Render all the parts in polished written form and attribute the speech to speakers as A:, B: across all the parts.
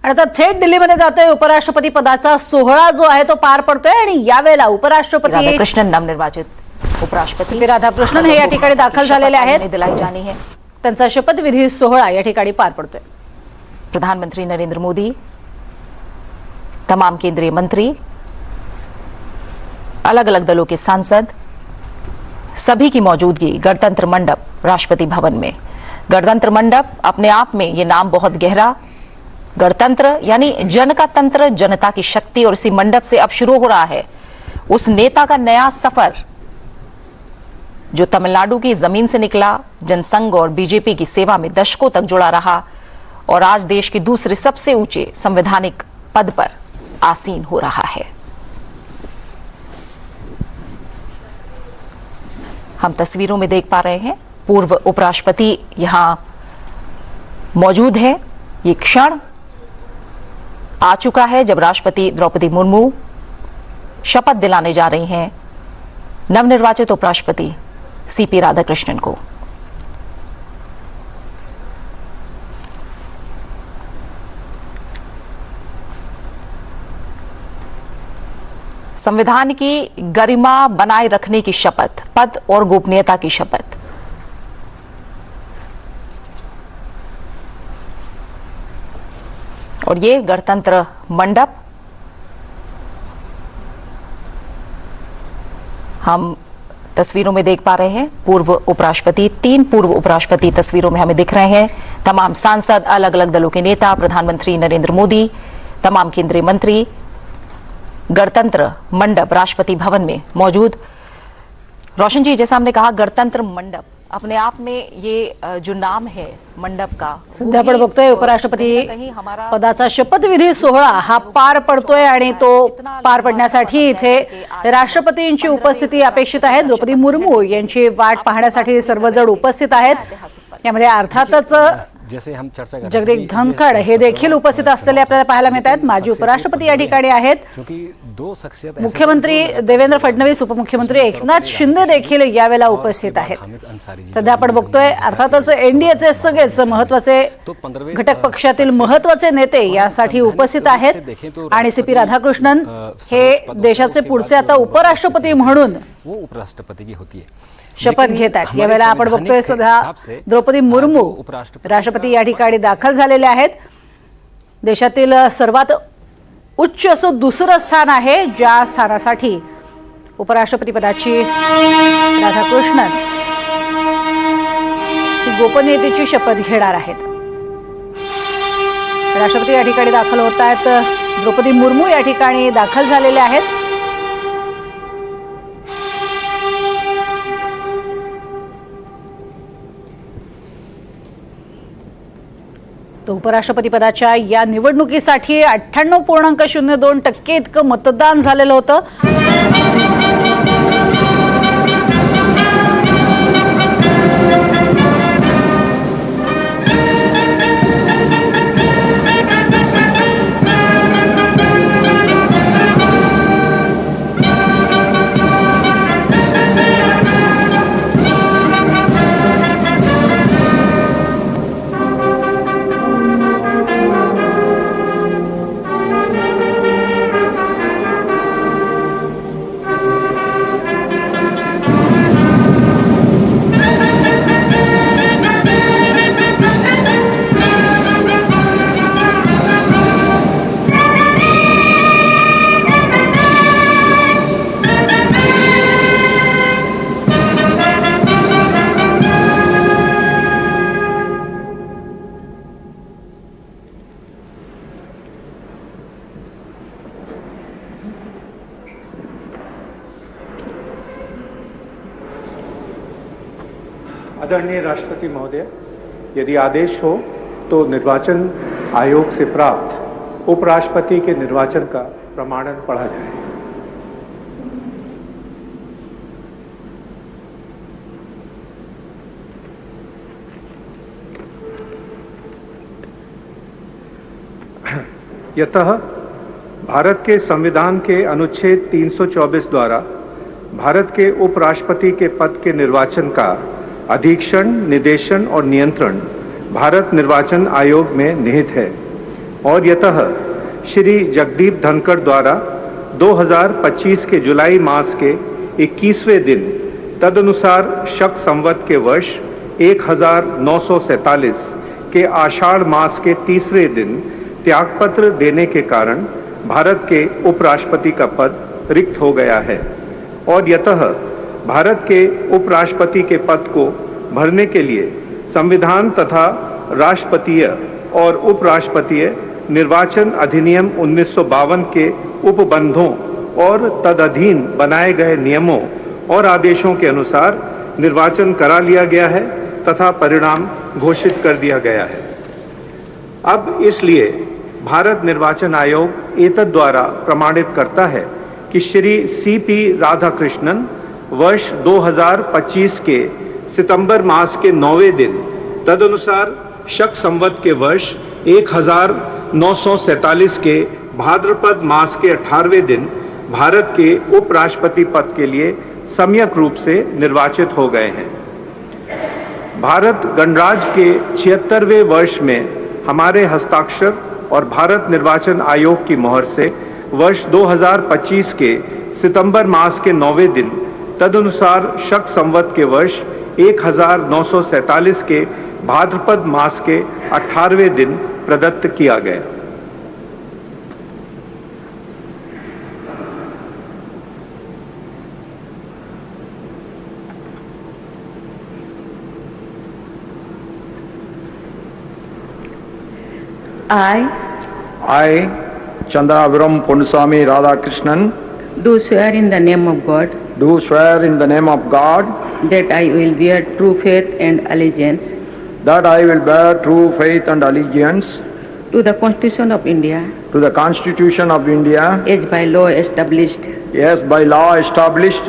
A: आणि आता थेट दिल्लीमध्ये जातोय उपराष्ट्रपती पदाचा सोहळा जो आहे तो पार पडतोय आणि यावेळेला उपराष्ट्रपती
B: राधाकृष्णन नवनिर्वाचित उपराष्ट्रपती
A: राधाकृष्णन हे या ठिकाणी दाखल झालेले आहेत।
B: दिलाई जानी है।
A: त्यांचा शपथविधी सोहळा या ठिकाणी पार पडतोय।
B: प्रधानमंत्री नरेंद्र मोदी, तमाम केंद्रीय मंत्री, अलग अलग दलों के सांसद, सभी की मौजूदगी गणतंत्र मंडप राष्ट्रपति भवन में। गणतंत्र मंडप अपने आप में ये नाम बहुत गहरा, गणतंत्र यानी जन का तंत्र, जनता की शक्ति, और इसी मंडप से अब शुरू हो रहा है उस नेता का नया सफर जो तमिलनाडु की जमीन से निकला, जनसंघ और बीजेपी की सेवा में दशकों तक जुड़ा रहा और आज देश के दूसरे सबसे ऊंचे संवैधानिक पद पर आसीन हो रहा है। हम तस्वीरों में देख पा रहे हैं पूर्व उपराष्ट्रपति यहां मौजूद है। ये क्षण आ चुका है जब राष्ट्रपति द्रौपदी मुर्मू शपथ दिलाने जा रही हैं नवनिर्वाचित उपराष्ट्रपति सीपी राधाकृष्णन को। संविधान की गरिमा बनाए रखने की शपथ, पद और गोपनीयता की शपथ। और ये गणतंत्र मंडप हम तस्वीरों में देख पा रहे हैं। पूर्व उपराष्ट्रपति, 3 पूर्व उपराष्ट्रपति तस्वीरों में हमें दिख रहे हैं। तमाम सांसद, अलग अलग दलों के नेता, प्रधानमंत्री नरेंद्र मोदी, तमाम केंद्रीय मंत्री गणतंत्र मंडप राष्ट्रपति भवन में मौजूद। रोशन जी, जैसा हमने कहा, गणतंत्र मंडप अपने आप में ये जो नाम है मंडप का,
A: सध्या आपण बघतोय उपराष्ट्रपती पदाचा शपथविधी सोहळा हा पार पडतोय आणि तो पार पडण्यासाठी इथे राष्ट्रपतींची उपस्थिती अपेक्षित आहे। द्रौपदी मुर्मू यांची वाट पाहण्यासाठी सर्वजण उपस्थित आहेत। यामध्ये अर्थातच
C: जैसे हम चर्चा कर
A: जगदीप धनखड़ हे देखील उपस्थित असलेले आपल्याला पाहायला मिळत आहेत। माजी उपराष्ट्रपती या ठिकाणी आहेत। मुख्यमंत्री देवेंद्र फडणवीस, उपमुख्यमंत्री एकनाथ शिंदे देखील यावेळेला उपस्थित आहेत। सध्या आपण बघतोय अर्थातच एनडीएचे सगळेच महत्त्वाचे घटक पक्षातील महत्त्वाचे नेते यासाठी उपस्थित आहेत आणि सीपी राधाकृष्णन हे देशाचे पुढचे आता उपराष्ट्रपती म्हणून
C: वो उपराष्ट्रपति की होती है,
A: शपथ घेत आहेत। यावेळेला आपण बघतोय सुद्धा द्रौपदी मुर्मू राष्ट्रपती या ठिकाणी दाखल झालेले आहेत। देशातील सर्वात उच्च असं दुसरं स्थान आहे, ज्या स्थानासाठी उपराष्ट्रपती पदाची राधाकृष्णन ही गोपनीयतेची शपथ घेणार आहेत। राष्ट्रपती या ठिकाणी दाखल होत आहेत। द्रौपदी मुर्मू या ठिकाणी दाखल झालेले आहेत। तो उपराष्ट्रपती पदाच्या या निवडणुकीसाठी 98.02% इतकं मतदान झालेलं होतं।
D: आदरणीय राष्ट्रपति महोदय, यदि आदेश हो तो निर्वाचन आयोग से प्राप्त उपराष्ट्रपति के निर्वाचन का प्रमाणन पढ़ा जाए। यतः भारत के संविधान के अनुच्छेद 324 द्वारा भारत के उपराष्ट्रपति के पद के निर्वाचन का अधीक्षण, निदेशन और नियंत्रण भारत निर्वाचन आयोग में निहित है और यतः श्री जगदीप धनखड़ द्वारा 2025 के जुलाई मास के 21वें दिन तदनुसार शक संवत के वर्ष 1947 के आषाढ़ मास के 3रे दिन त्यागपत्र देने के कारण भारत के उपराष्ट्रपति का पद रिक्त हो गया है और यतः भारत के उपराष्ट्रपति के पद को भरने के लिए संविधान तथा राष्ट्रपतीय और उपराष्ट्रपतीय निर्वाचन अधिनियम 1952 के उपबंधों और तदधीन बनाए गए नियमों और आदेशों के अनुसार निर्वाचन करा लिया गया है तथा परिणाम घोषित कर दिया गया है। अब इसलिए भारत निर्वाचन आयोग एतद द्वारा प्रमाणित करता है कि श्री CP राधाकृष्णन वर्ष 2025 के सितंबर मास के 9वें दिन तदनुसार शक संवत के वर्ष 1947 के भाद्रपद मास के 18वें दिन भारत के उपराष्ट्रपति पद के लिए सम्यक रूप से निर्वाचित हो गए हैं। भारत गणराज्य के 76वें वर्ष में हमारे हस्ताक्षर और भारत निर्वाचन आयोग की मोहर से वर्ष 2025 के सितंबर मास के 9वें दिन तदनुसार शक संवत के वर्ष 1947 के भाद्रपद मास के 18वें दिन प्रदत्त किया गया।
E: I, Chandraviram Ponnusamy Radhakrishnan,
F: do swear in the name of God
E: do swear in the name of God
F: that I will bear true faith and allegiance
E: that I will bear true faith and allegiance
F: to the Constitution of India
E: to the Constitution of India
F: as by law established,
E: as by law established,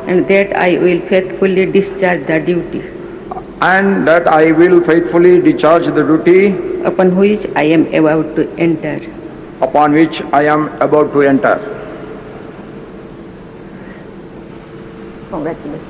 F: and that I will faithfully discharge the duty
E: and that I will faithfully discharge the duty
F: upon which I am about to enter.
E: upon which I am about to enter.
F: Congratulations.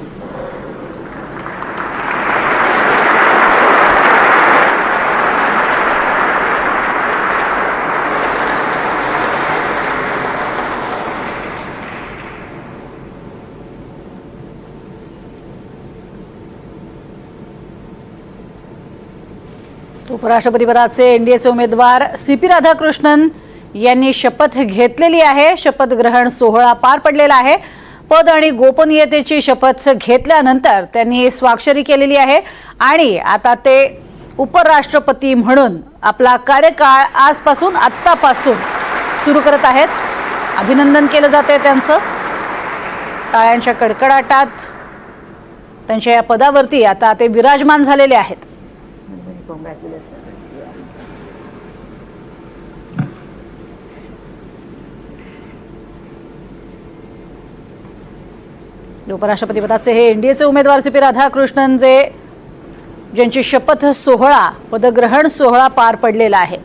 A: उपराष्ट्रपती पदाचे एनडीएचे उमेदवार CP Radhakrishnan यांनी शपथ घेतलेली आहे। शपथ ग्रहण सोहळा पार पडलेला आहे। पद आणि गोपनीयतेची शपथ घेतल्यानंतर त्यांनी स्वाक्षरी केलेली आहे आणि आता ते उपराष्ट्रपती म्हणून आपला कार्यकाळ आजपासून आत्तापासून सुरू करत आहेत। अभिनंदन केलं जाते त्यांचं। टाळ्यांच्या कडकडाटात त्यांच्या या पदावरती आता ते विराजमान झालेले आहेत। उपराष्ट्रपती पदाचे हे एनडीएचे उमेदवार CP राधाकृष्णन ज्यांची शपथ सोहळा पदग्रहण सोहळा पार पडलेला आहे।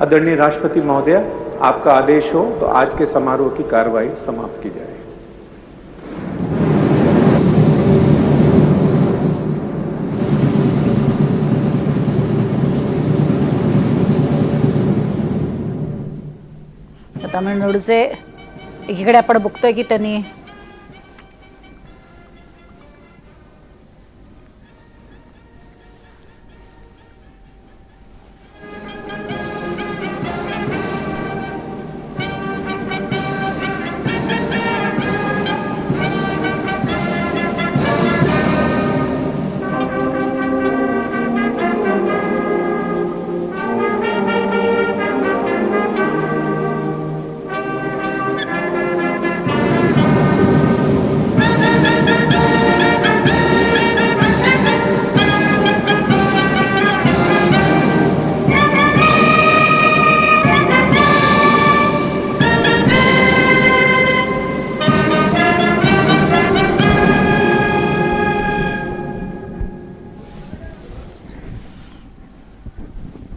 D: आदरणीय राष्ट्रपति महोदय, आपका आदेश हो तो आज के समारोह की कार्रवाई समाप्त की जाए।
A: तामिळनाडूचे एकीकडे आपण बघतोय की त्यांनी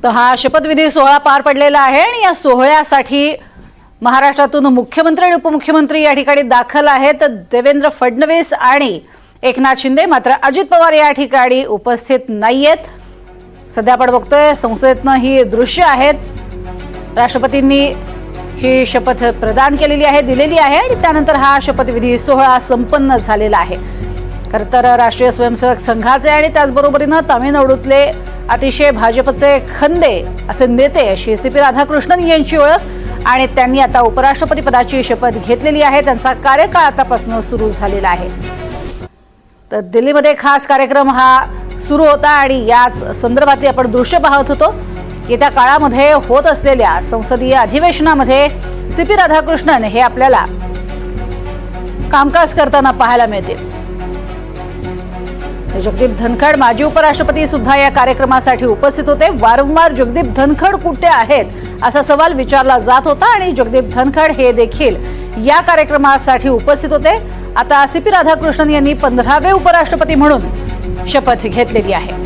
A: तर हा शपथविधी सोहळा पार पडलेला आहे आणि या सोहळ्यासाठी महाराष्ट्रातून मुख्यमंत्री आणि उपमुख्यमंत्री या ठिकाणी दाखल आहेत। देवेंद्र फडणवीस आणि एकनाथ शिंदे, मात्र अजित पवार या ठिकाणी उपस्थित नाहीयेत। सध्या आपण बघतोय संसदेतनं ही दृश्य आहेत। राष्ट्रपतींनी ही शपथ प्रदान केलेली आहे, दिलेली आहे आणि त्यानंतर हा शपथविधी सोहळा संपन्न झालेला आहे. खरं तर राष्ट्रीय स्वयंसेवक संघाचे आणि त्याचबरोबरीनं तामिळनाडूतले अतिशय भाजपचे खंदे असे नेते अशी CP राधाकृष्णन यांची ओळख आणि त्यांनी आता उपराष्ट्रपती पदाची शपथ घेतलेली आहे. त्यांचा कार्यकाळ आतापासून सुरू झालेला आहे. तर दिल्लीमध्ये खास कार्यक्रम हा सुरू होता आणि याच संदर्भातली आपण दृश्य पाहत होतो. येत्या काळामध्ये होत असलेल्या संसदीय अधिवेशनामध्ये CP राधाकृष्णन हे आपल्याला कामकाज करताना पाहायला मिळतील. जगदीप धनखड माजी उपराष्ट्रपती सुद्धा या कार्यक्रमासाठी उपस्थित होते. वारंवार जगदीप धनखड कुठे आहेत असा सवाल विचारला जात होता आणि जगदीप धनखड हे देखील या कार्यक्रमासाठी उपस्थित होते. आता CP राधाकृष्णन यांनी 15वे उपराष्ट्रपती म्हणून शपथ घेतलेली आहे.